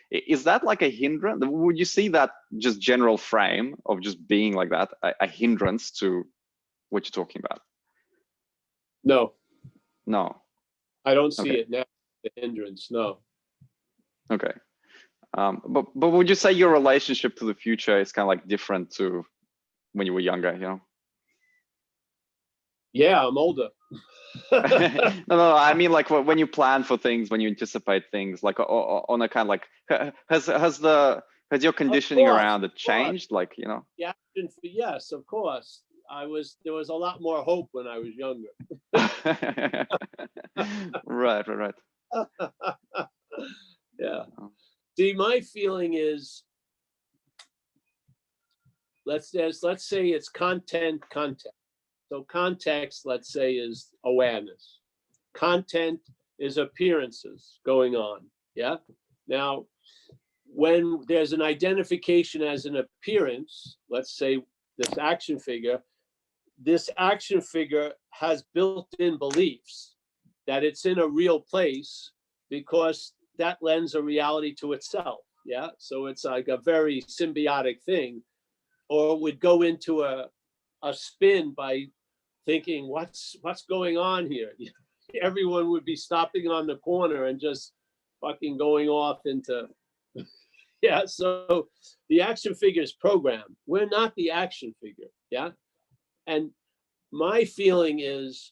is that like a hindrance? Would you see that just general frame of just being like that a hindrance to what you're talking about? No, I don't see Okay. it now. The hindrance, no. Okay. But would you say your relationship to the future is kind of like different to when you were younger, you know? Yeah, I'm older. No, I mean like when you plan for things, when you anticipate things, like on a kind of like, has your conditioning course, around it changed? Like, you know? Yeah, yes, of course. There was a lot more hope when I was younger. Right. Yeah. See, my feeling is, let's say it's content. So context, let's say, is awareness. Content is appearances going on. Yeah. Now, when there's an identification as an appearance, let's say this action figure has built-in beliefs that it's in a real place because that lends a reality to itself. Yeah. So it's like a very symbiotic thing, or would go into a spin by thinking, what's going on here? Everyone would be stopping on the corner and just fucking going off into, yeah. So the action figure is programmed. We're not the action figure. Yeah. And my feeling is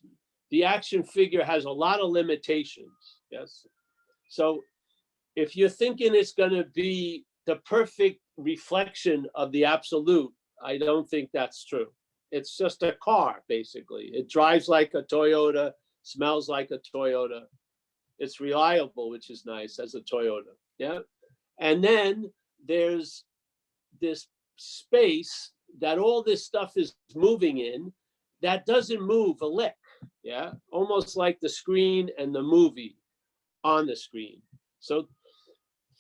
the action figure has a lot of limitations. Yes. So if you're thinking it's going to be the perfect reflection of the absolute, I don't think that's true. It's just a car, basically. It drives like a Toyota, smells like a Toyota. It's reliable, which is nice, as a Toyota. Yeah. And then there's this space that all this stuff is moving in that doesn't move a lick. Yeah. Almost like the screen and the movie on the screen. So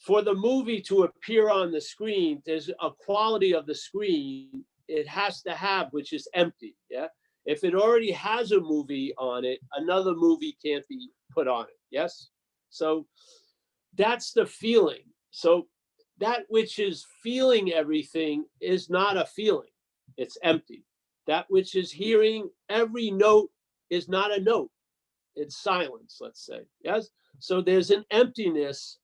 for the movie to appear on the screen, there's a quality of the screen it has to have, which is empty. Yeah. If it already has a movie on it, another movie can't be put on it. Yes. So that's the feeling. So that which is feeling everything is not a feeling. It's empty. That which is hearing every note is not a note. It's silence, let's say. Yes. So there's an emptiness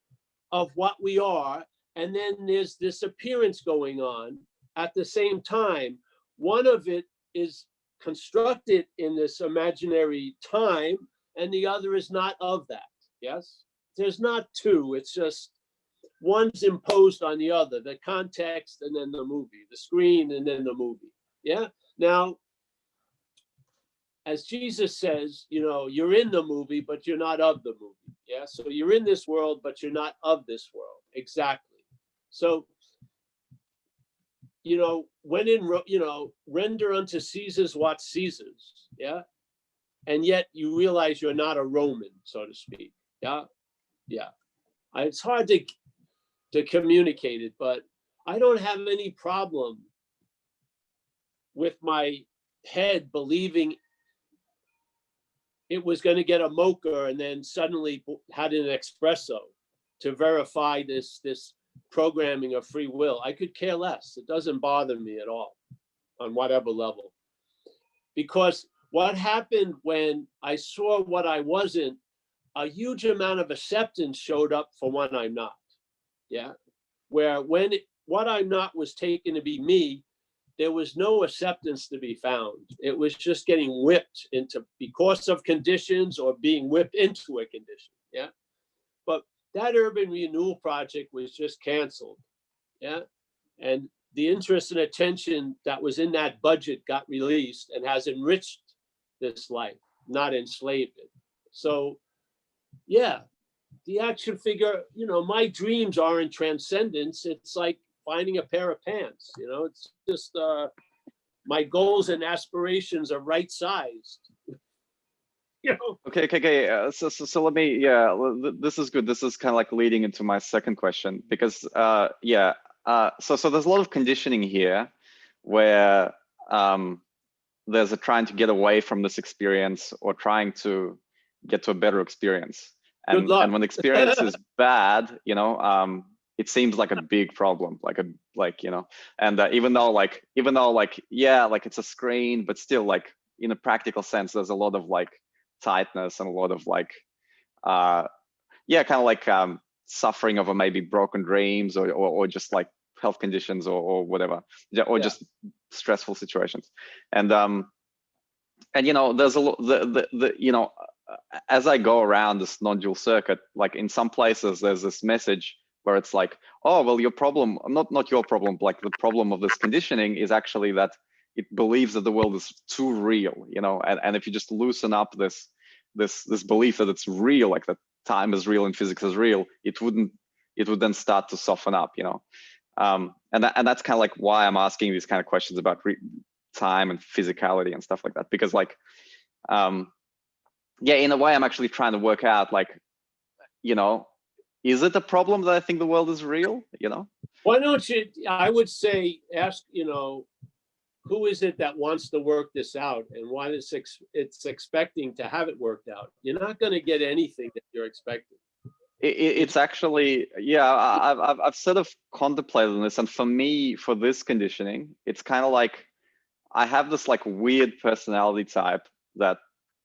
of what we are, and then there's this appearance going on at the same time. One of it is constructed in this imaginary time, and the other is not of that. Yes. There's not two. It's just one's imposed on the other, the context and then the movie, the screen and then the movie. Yeah. Now, as Jesus says, you know, you're in the movie, but you're not of the movie. Yeah. So you're in this world, but you're not of this world. exactly. So, when render unto Caesar's what Caesar's, yeah? And yet you realize you're not a Roman, so to speak, yeah? Yeah. It's hard to communicate it, but I don't have any problem with my head believing it was going to get a mocha and then suddenly had an espresso to verify this programming of free will. I could care less. It doesn't bother me at all on whatever level. Because what happened when I saw what I wasn't, a huge amount of acceptance showed up for what I'm not. Yeah. Where when what I'm not was taken to be me, there was no acceptance to be found. It was just getting whipped into because of conditions or being whipped into a condition. Yeah. But that urban renewal project was just canceled. Yeah. And the interest and attention that was in that budget got released and has enriched this life, not enslaved it. So, yeah, the action figure, my dreams are in transcendence. It's like finding a pair of pants, it's just my goals and aspirations are right sized. Okay. So let me, this is good. This is kind of like leading into my second question because, so there's a lot of conditioning here where there's a trying to get away from this experience or trying to get to a better experience. And when the experience is bad, it seems like a big problem, and even though it's a screen, but still like in a practical sense, there's a lot of like tightness and a lot of like, suffering over maybe broken dreams or just like health conditions or whatever, or just stressful situations. And there's a lot, as I go around this non-dual circuit, like in some places, there's this message where it's like, oh, well, your problem, not your problem, like the problem of this conditioning is actually that it believes that the world is too real, and if you just loosen up this belief that it's real, like that time is real and physics is real, it would then start to soften up, and that's kind of like why I'm asking these kind of questions about time and physicality and stuff like that, because like, in a way, I'm actually trying to work out, like, is it a problem that I think the world is real? Why don't you? I would say, ask, who is it that wants to work this out, and why it's expecting to have it worked out? You're not going to get anything that you're expecting. It's actually, I've sort of contemplated on this, and for me, for this conditioning, it's kind of like I have this like weird personality type that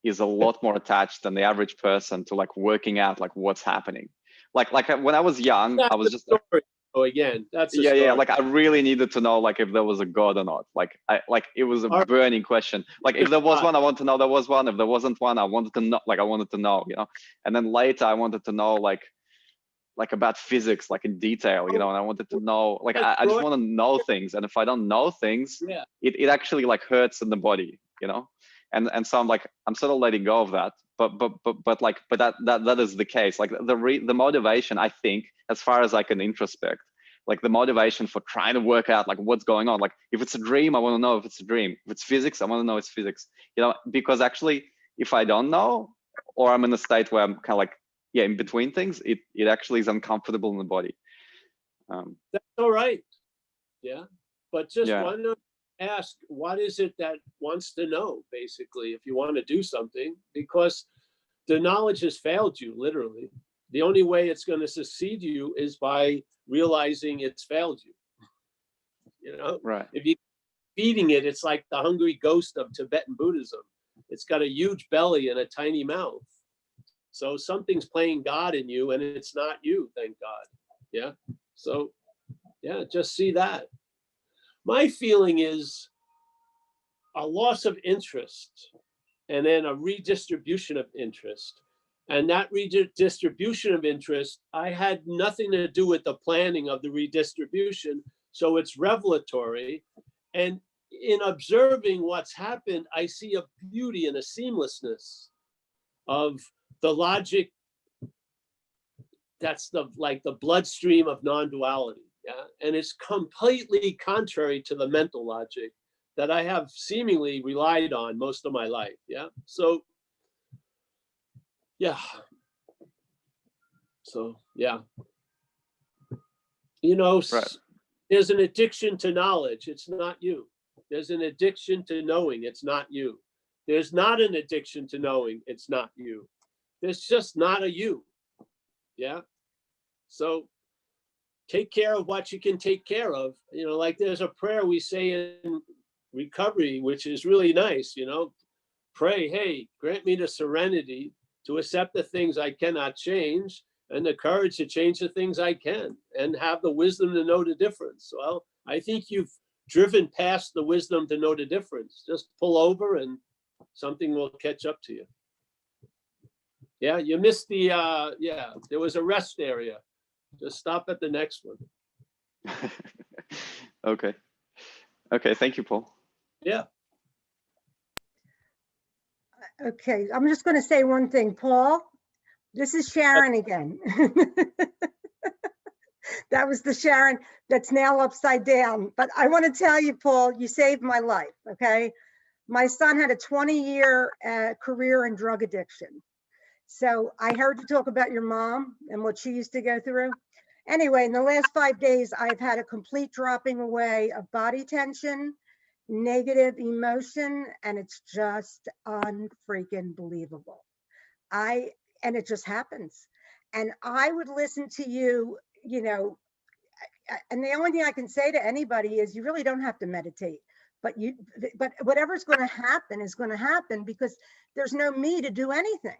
is a lot more attached than the average person to like working out like what's happening. Like when I was young, I was just that's a story. Like I really needed to know like if there was a God or not. Like it was a burning question. Like if there was one, I want to know there was one. If there wasn't one, I wanted to know, And then later I wanted to know like about physics, like in detail, and I wanted to know, like I just want to know things. And if I don't know things, it actually like hurts in the body, And so I'm sort of letting go of that, but that is the case. Like the motivation, I think, as far as I can introspect, like the motivation for trying to work out like what's going on. Like if it's a dream, I want to know if it's a dream. If it's physics, I want to know it's physics. Because actually, if I don't know, or I'm in a state where I'm kind of like in between things, it actually is uncomfortable in the body. That's all right. Yeah, but just why not ask, what is it that wants to know, basically, if you want to do something, because the knowledge has failed you, literally. The only way it's going to succeed you is by realizing it's failed you. Right. If you're feeding it, it's like the hungry ghost of Tibetan Buddhism. It's got a huge belly and a tiny mouth. So something's playing God in you, and it's not you, thank God. Yeah. So, just see that. My feeling is a loss of interest and then a redistribution of interest. And that redistribution of interest, I had nothing to do with the planning of the redistribution. So it's revelatory. And in observing what's happened, I see a beauty and a seamlessness of the logic that's like the bloodstream of non-duality. Yeah. And it's completely contrary to the mental logic that I have seemingly relied on most of my life. Yeah. So, yeah. So, yeah. You know, Right. there's an addiction to knowledge. It's not you. There's an addiction to knowing. It's not you. There's not an addiction to knowing. It's not you. There's just not a you. Yeah. So take care of what you can take care of. You know, like there's a prayer we say in recovery, which is really nice, you know, pray, hey, grant me the serenity to accept the things I cannot change and the courage to change the things I can and have the wisdom to know the difference. Well, I think you've driven past the wisdom to know the difference. Just pull over and something will catch up to you. Yeah, you missed the, yeah, there was a rest area. Just stop at the next one. Okay. Okay, thank you, Paul. Yeah. Okay, I'm just going to say one thing, Paul. This is Sharon again. That was the Sharon that's now upside down. But I want to tell you, Paul, you saved my life, okay? My son had a 20-year career in drug addiction. So I heard you talk about your mom and what she used to go through. Anyway, in the last 5 days, I've had a complete dropping away of body tension, negative emotion, and it's just unfreaking believable. And it just happens. And I would listen to you, you know, and the only thing I can say to anybody is you really don't have to meditate, but whatever's going to happen is going to happen because there's no me to do anything.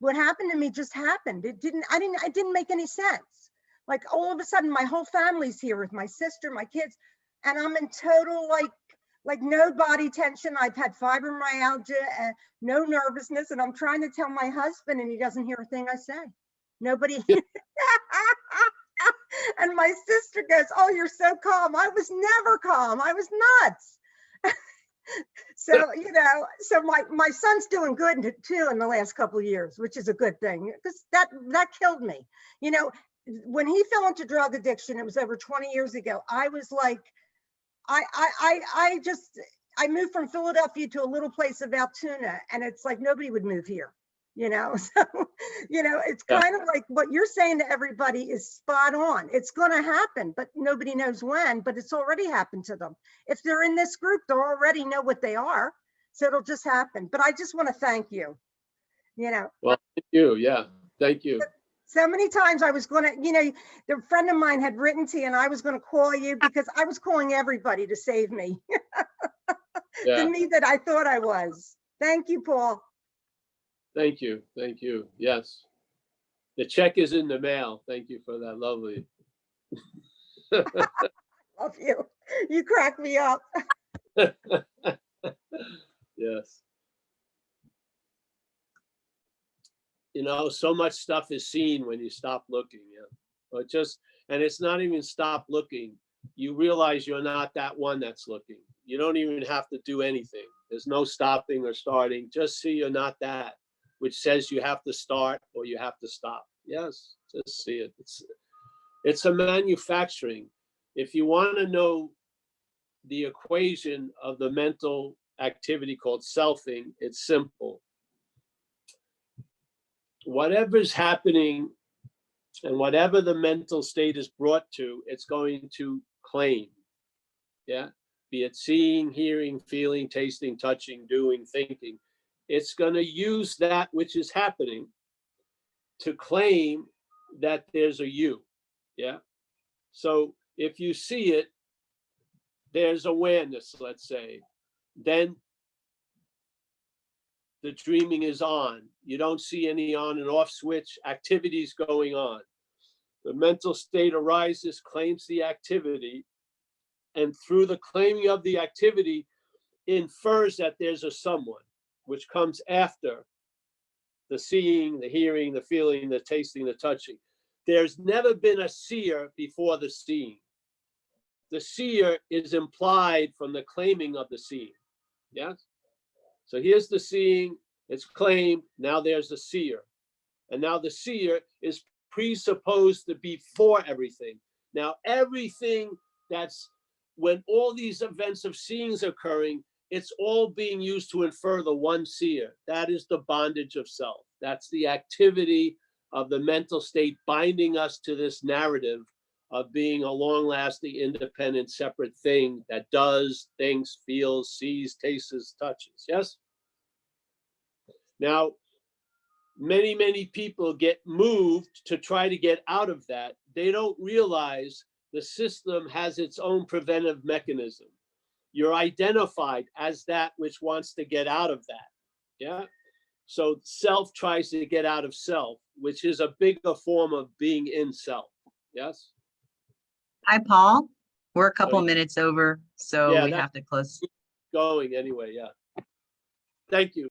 What happened to me just happened. It didn't make any sense. Like all of a sudden my whole family's here with my sister, my kids, and I'm in total like no body tension. I've had fibromyalgia and no nervousness, and I'm trying to tell my husband and he doesn't hear a thing I say. Nobody. And my sister goes, oh, you're so calm. I was never calm. I was nuts. So, you know, so my son's doing good too in the last couple of years, which is a good thing because that killed me. You know, when he fell into drug addiction, it was over 20 years ago. I was like, I moved from Philadelphia to a little place of Altoona, and it's like nobody would move here, you know. So, you know, it's kind of like what you're saying to everybody is spot on. It's going to happen, but nobody knows when, but it's already happened to them. If they're in this group, they already know what they are. So it'll just happen. But I just want to thank you, you know. Well, thank you. Yeah. Thank you. So many times I was going to, you know, the friend of mine had written to you and I was going to call you because I was calling everybody to save me. Yeah. The me that I thought I was. Thank you, Paul. Thank you. Thank you. Yes. The check is in the mail. Thank you for that. Lovely. Love you. You crack me up. Yes. You know, so much stuff is seen when you stop looking. Yeah. But and it's not even stop looking. You realize you're not that one that's looking. You don't even have to do anything. There's no stopping or starting. Just see you're not that, which says you have to start or you have to stop. Yes, just see it. It's a manufacturing. If you want to know the equation of the mental activity called selfing, it's simple. Whatever's happening and whatever the mental state is brought to, it's going to claim. Yeah. Be it seeing, hearing, feeling, tasting, touching, doing, thinking. It's going to use that which is happening to claim that there's a you. Yeah. So if you see it, there's awareness, let's say, then the dreaming is on. You don't see any on and off switch activities going on. The mental state arises, claims the activity, and through the claiming of the activity, infers that there's a someone, which comes after the seeing, the hearing, the feeling, the tasting, the touching. There's never been a seer before the seeing. The seer is implied from the claiming of the seeing. Yes? So here's the seeing, it's claimed, now there's a seer. And now the seer is presupposed to be for everything. Now, everything that's, when all these events of seeings occurring, it's all being used to infer the one seer. That is the bondage of self. That's the activity of the mental state binding us to this narrative of being a long-lasting, independent, separate thing that does, thinks, feels, sees, tastes, touches. Yes? Now, many people get moved to try to get out of that. They don't realize the system has its own preventive mechanism. You're identified as that which wants to get out of that. Yeah. So self tries to get out of self, which is a bigger form of being in self. Yes. Hi, Paul. We're a couple yeah. minutes over, so Yeah, we that- have to close. Going anyway. Yeah. Thank you.